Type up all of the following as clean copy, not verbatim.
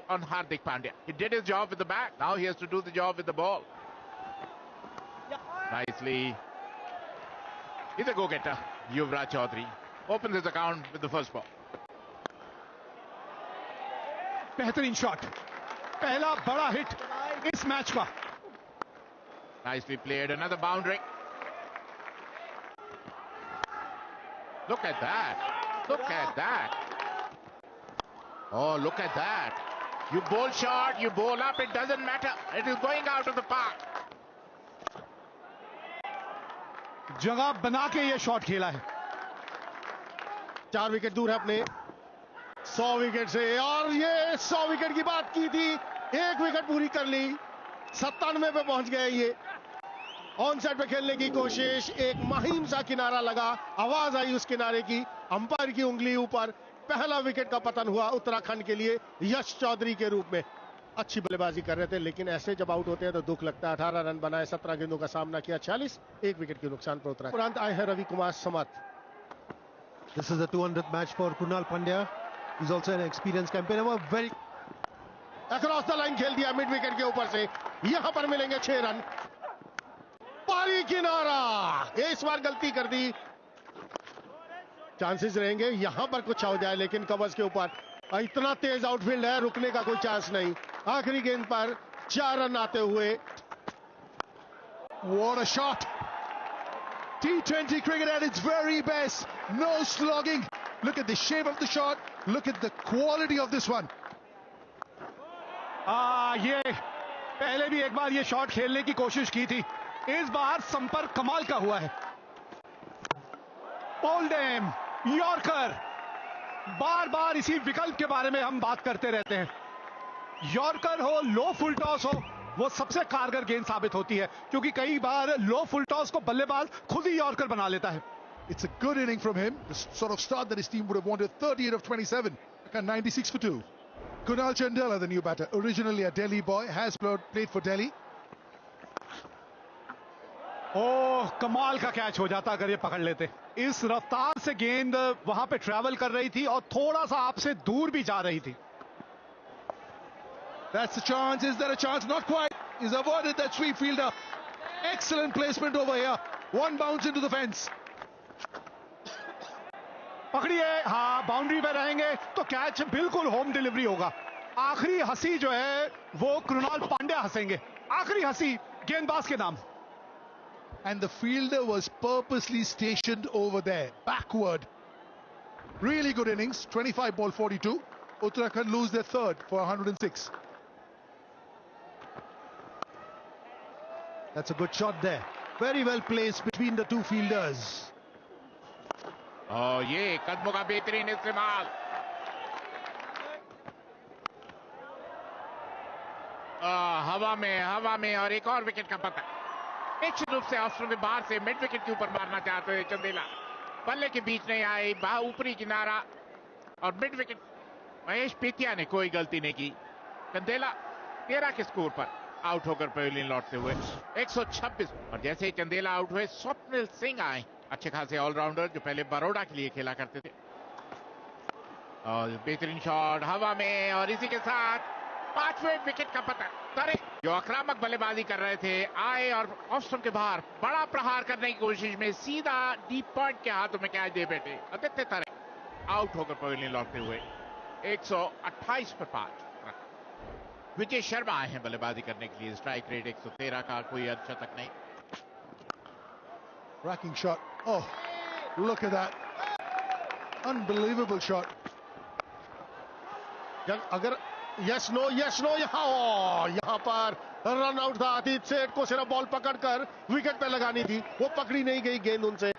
on Hardik Pandya. He did his job with the bat. Now he has to do the job with the ball. Nicely. He's a go-getter. Yuvraj Chaudhary opens his account with the first ball. बेहतरीन shot, पहला बड़ा hit इस match का. Nicely played. Another boundary. Look at that. Look at that. Oh, look at that. You bowl short, you bowl up, it doesn't matter. It is going out of the park. जगह बना के ये shot खेला है. 4 wicket दूर है अपने 100 wicket से, और ये 100 विकेट की बात की थी, 1 विकेट पूरी कर ली. 97 पे पहुंच गए. ये ऑन साइड पे खेलने की कोशिश, एक माहिम सा किनारा लगा, आवाज आई उस किनारे की, अंपायर की उंगली ऊपर. पहला विकेट का पतन हुआ उत्तराखंड के लिए यश चौधरी के रूप में. अच्छी बल्लेबाजी कर रहे थे, लेकिन ऐसे जब आउट होते हैं तो दुख लगता है. 18 रन बनाए, 17 गेंदों का सामना किया, 46, 1 विकेट के नुकसान पर उत्तराखंड. तुरंत आए हैं रवि कुमार समर्थ. This is the 200th match for Krunal Pandya. He's also an experienced campaigner. Very across the line खेल दिया मिड विकेट के ऊपर से. यहां पर मिलेंगे 6 रन. पारी किनारा, इस बार गलती कर दी. चांसेस रहेंगे यहां पर कुछ हो जाए, लेकिन कवर्स के ऊपर इतना तेज आउटफील्ड है, रुकने का कोई चांस नहीं. आखिरी गेंद पर 4 रन आते हुए. What a shot! T20 cricket at its very best. No slogging. Look at the shape of the shot. Look at the quality of this one. ये पहले भी एक बार ये शॉट खेलने की कोशिश की थी. इस बार संपर्क कमाल का हुआ है. ओल्डेम यॉर्कर. बार बार इसी विकल्प के बारे में हम बात करते रहते हैं. यॉर्कर हो, लो फुल टॉस हो, वो सबसे कारगर गेंद साबित होती है, क्योंकि कई बार लो फुल टॉस को बल्लेबाज खुद ही यॉर्कर बना लेता है. It's a good inning from him. The sort of start that his team would have wanted. 38 of 27 and 96 for 2. Kunal Chandela, the new batter, originally a Delhi boy, has played for Delhi. ओह, कमाल का catch हो जाता अगर ये पकड़ लेते. इस रफ्तार से गेंद वहां पे ट्रैवल कर रही थी और थोड़ा सा आपसे दूर भी जा रही थी. That's the chance. Is there a chance? Not quite. He's avoided that sweep fielder. Excellent placement over here. One bounce into the fence. पकड़िए, हाँ, बाउंड्री पे रहेंगे तो कैच बिल्कुल होम डिलीवरी होगा. आखिरी हंसी जो है वो कृणाल पांड्या हंसेंगे. आखिरी हंसी गेंदबाज के नाम. And the fielder was purposely stationed over there, backward. Really good innings. 25 ball 42. Uttarakhand lose their third for 106. That's a good shot there. Very well placed between the two fielders. Oh, ये कदमों का बेहतरीन इस्तेमाल. हवा में और एक और विकेट का पता. निश्चित रूप से ऑस्ट्रेलिया में बाहर से मिड विकेट के ऊपर मारना चाहते थे चंदेला. बल्ले के बीच नहीं आए, ऊपरी किनारा और मिड विकेट. महेश पीतिया ने कोई गलती नहीं की. चंदेला 13 के स्कोर पर आउट होकर पवेलियन लौटते हुए 126. और जैसे ही चंदेला आउट हुए, स्वप्निल सिंह आए, अच्छे खासे ऑलराउंडर जो पहले बड़ौदा के लिए खेला करते थे. और बेहतरीन शॉट हवा में, और इसी के साथ 5वें विकेट का पता. तरे जो आक्रामक बल्लेबाजी कर रहे थे आए और ऑफ स्टंप के बाहर बड़ा प्रहार करने की कोशिश में सीधा डीप पॉइंट के हाथों में कैच दे बैठे आदित्य तरे. आउट होकर पवेलियन लौटते हुए 128 पर 5. विजय शर्मा आए हैं बल्लेबाजी करने के लिए. स्ट्राइक रेट 113 का, कोई अर्धशतक नहीं. Racking shot. Oh, look at that. Unbelievable shot. अगर यस नो यहां पर रन आउट था. अतीत सेठ को सिर्फ बॉल पकड़कर विकेट पे लगानी थी, वो पकड़ी नहीं गई गेंद उनसे.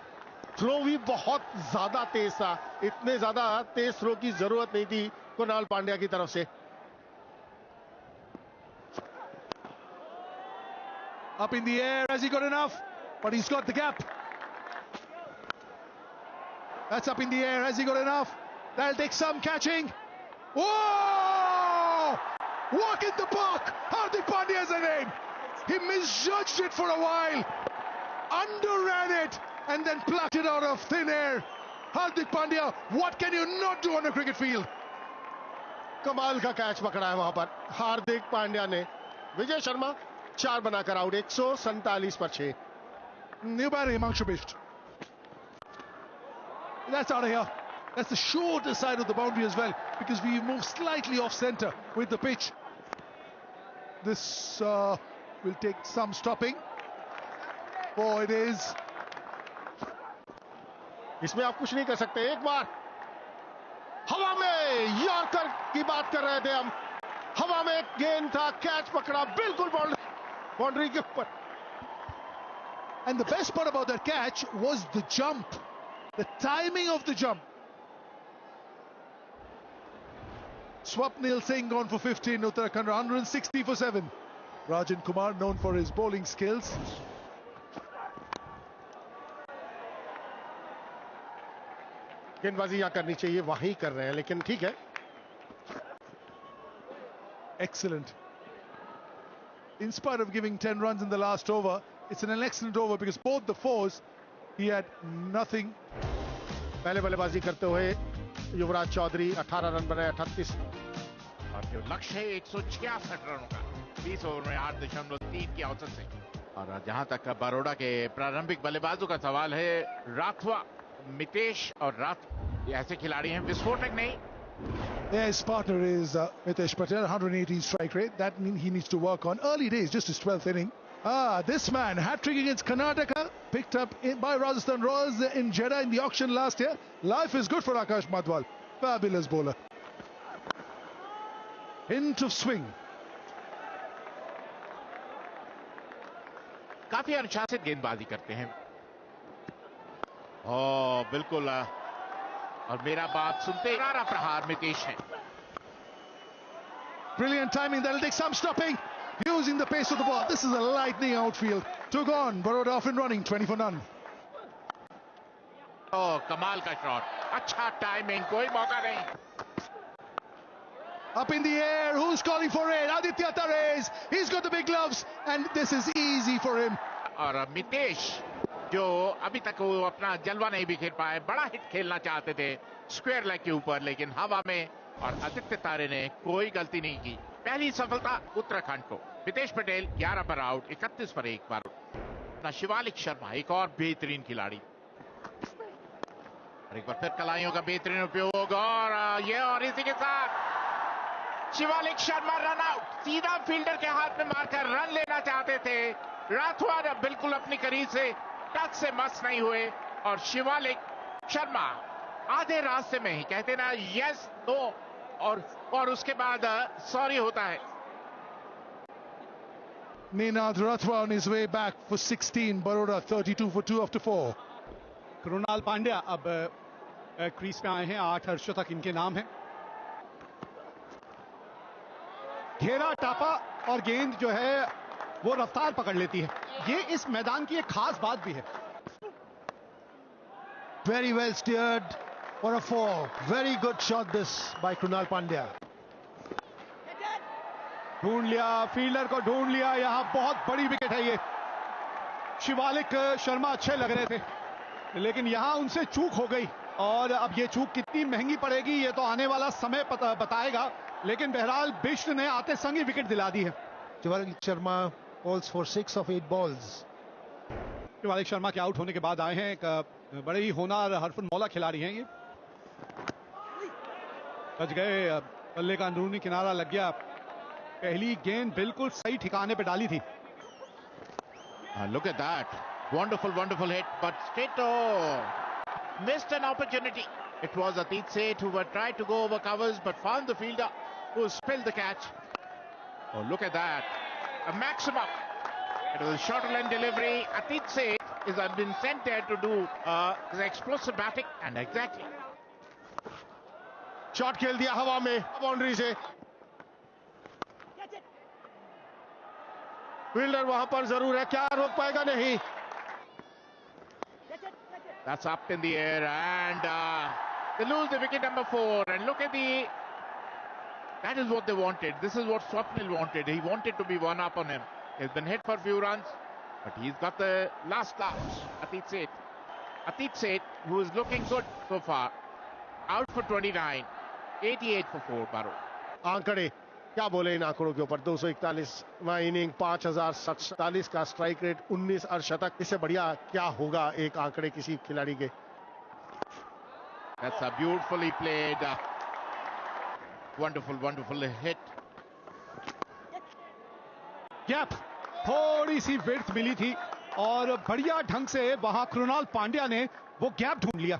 थ्रो भी बहुत ज्यादा तेज था. इतने ज्यादा तेज थ्रो की जरूरत नहीं थी कुणाल पांड्या की तरफ से. Up in the air. Has he got enough? But he's got the gap. That's up in the air. Has he got enough? That'll take some catching. Whoa! Walk in the park. Hardik Pandya is the name. He misjudged it for a while. Underran it and then plucked it out of thin air. Hardik Pandya, what can you not do on a cricket field? कमाल का catch पकड़ा है वहां पर हार्दिक पांड्या ने। विजय शर्मा 4 बनाकर out, 147 पर 6। New batting, Himanshu Bisht. That's out of here. That's the shorter side of the boundary as well, because we move slightly off centre with the pitch. This will take some stopping. Oh, it is. इसमें आप कुछ नहीं कर सकते। एक बार हवा में yorker की बात कर रहे थे हम। हवा में गेंद था, कैच पकड़ा बिल्कुल बाउंड्री के ऊपर। And the best part about that catch was the jump, the timing of the jump. Swapnil Singh gone for 15, Uttarakhand 160 for 7. Rajan Kumar known for his bowling skills. गेंदबाजी यहाँ करनी चाहिए, वहीं कर रहे हैं, लेकिन ठीक है। Excellent. In spite of giving 10 runs in the last over, it's an excellent over because both the fours, he had nothing. पहले बल्लेबाजी करते हुए युवराज चौधरी 18 रन बनाए, 38। और जो लक्ष्य है 166 रनों का 20 ओवर में 8.3 की औसत से। और जहां तक बड़ौदा के प्रारंभिक बल्लेबाजों का सवाल है, राठवा, मितेश और राथ ऐसे खिलाड़ी हैं विस्फोटक नहीं। Yeah, his partner is Mitesh Patel, 118 strike rate. That means he needs to work on early days, just his 12th inning. This man, hat-trick against Karnataka, picked up by Rajasthan Royals in Jeddah in the auction last year. Life is good for Akash Madhwal. Fabulous bowler. Hint of swing. काफी अनुशासित गेंदबाजी करते हैं। बिल्कुल। और मेरा बात सुनते ही प्रहार मितेश है। Brilliant timing. That'll take some stopping. Using the pace of the ball. This is a lightning outfield. Took on. Baroda off and running. 20 for none. कमाल का शॉट। अच्छा टाइमिंग, कोई मौका नहीं। Up in the air. Who's calling for it? Aditya Tares. He's got the big gloves. And this is easy for him. और मितेश जो अभी तक वो अपना जलवा नहीं बिखेर पाए, बड़ा हिट खेलना चाहते थे स्क्वायर लेग के ऊपर, लेकिन हवा में। और आदित्य तारे ने कोई गलती नहीं की। पहली सफलता उत्तराखंड को। मितेश पटेल 11 पर आउट, 31 पर 1 बार। अपना शिवालिक शर्मा एक और बेहतरीन खिलाड़ी। और एक बार फिर कलाइयों का बेहतरीन उपयोग। और इसी के साथ शिवालिक शर्मा रन आउट। सीधा फील्डर के हाथ में मारकर रन लेना चाहते थे। राठवा बिल्कुल अपनी करीब से टच से मस नहीं हुए। और शिवालिक शर्मा आधे रास्ते में ही, कहते ना यस नो, और उसके बाद सॉरी होता है। Ninad Rathwa on his way back for 16. Baroda 32 for 2 after 4. Krunal Pandya अब क्रीज पे आए हैं। 8 अर्शों तक इनके नाम है। घेरा टापा और गेंद जो है वो रफ्तार पकड़ लेती है। ये इस मैदान की एक खास बात भी है। Very well steered for a 4. Very good shot this by Krunal Pandya. ढूंढ लिया, फील्डर को ढूंढ लिया। यहां बहुत बड़ी विकेट है ये। शिवालिक शर्मा अच्छे लग रहे थे, लेकिन यहां उनसे चूक हो गई। और अब ये चूक कितनी महंगी पड़ेगी ये तो आने वाला समय बताएगा। लेकिन बहरहाल बिष्ट ने आते संग ही विकेट दिला दी है। Shivalik Sharma calls for 6 of 8 balls. Shivalik Sharma के आउट होने के बाद आए हैं एक बड़े ही होनहार हरफुल मौला खिलाड़ी हैं ये। बच गए, बल्ले का अंदरूनी किनारा लग गया। पहली गेंद बिल्कुल सही ठिकाने पे डाली थी। Look at that. Wonderful hit, but Stito missed an opportunity. It was Atit Seth who tried to go over covers, but found the fielder who spilled the catch. Oh, look at that. A maximum. It was a shorter line delivery. Atit Seth has been sent there to do his explosive batting, and exactly. Shot खेल दिया हवा में boundary से। Fielder वहां पर जरूर है, क्या रोक पाएगा? नहीं। That's up in the air, and they lose the wicket number 4. And look at that is what they wanted. This is what Swapnil wanted. He wanted to be one up on him. He's been hit for a few runs, but he's got the last laugh. Atit Seth, who is looking good so far, out for 29, 88 for 4 Baro. आंकड़े क्या बोले इन आंकड़ों के ऊपर। 241वां inning, 5047 का strike rate, 19 अर्धशतक। इससे बढ़िया क्या होगा एक आंकड़े किसी खिलाड़ी के। That's a beautifully played, wonderful hit. Gap, थोड़ी सी विड्थ मिली थी और बढ़िया ढंग से वहां कृणाल पांड्या ने वो गैप ढूंढ लिया।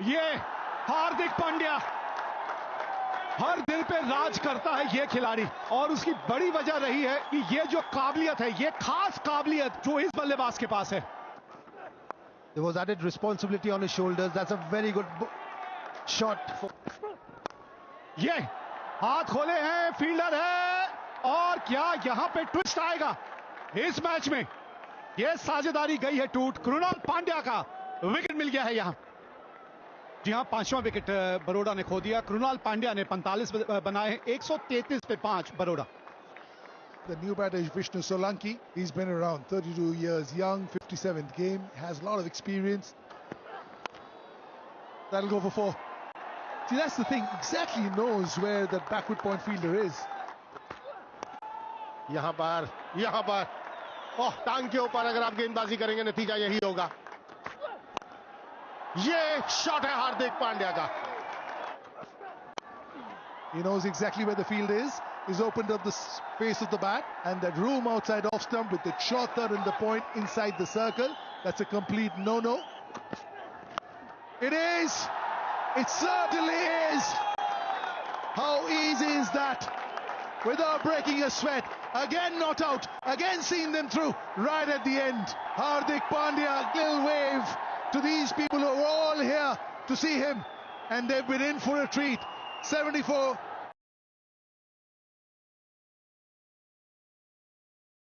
ये हार्दिक पांड्या हर दिल पे राज करता है ये खिलाड़ी, और उसकी बड़ी वजह रही है कि ये जो काबिलियत है, ये खास काबिलियत जो इस बल्लेबाज के पास है। There was added responsibility on his shoulders. That's a very good shot. ये हाथ खोले हैं, फील्डर है, और क्या यहां पे ट्विस्ट आएगा इस मैच में। ये साझेदारी गई है टूट, कृणाल पांड्या का विकेट मिल गया है यहां। जी हां, 5वां विकेट बरोड़ा ने खो दिया। कृणाल पांड्या ने 45 बनाए हैं, 133 पे 5 Baroda. The new batter is Vishnu Solanki. He's been around, 32 years young, 57th game, has a lot of experience. That'll go for 4. See, that's the thing. Exactly knows where the backward point fielder is. यहां पर ओह, टांग के ऊपर अगर आप गेंदबाजी करेंगे नतीजा यही होगा। ये शॉट है हार्दिक पांड्या का। He knows exactly where the field is. He's opened up the space of the bat, and that room outside off stump with the shorter and the point inside the circle. That's a complete no-no. It is. It certainly is. How easy is that? Without breaking a sweat. Again not out. Again seeing them through right at the end. Hardik Pandya, little wave to these people who are all here to see him, and they've been in for a treat. 74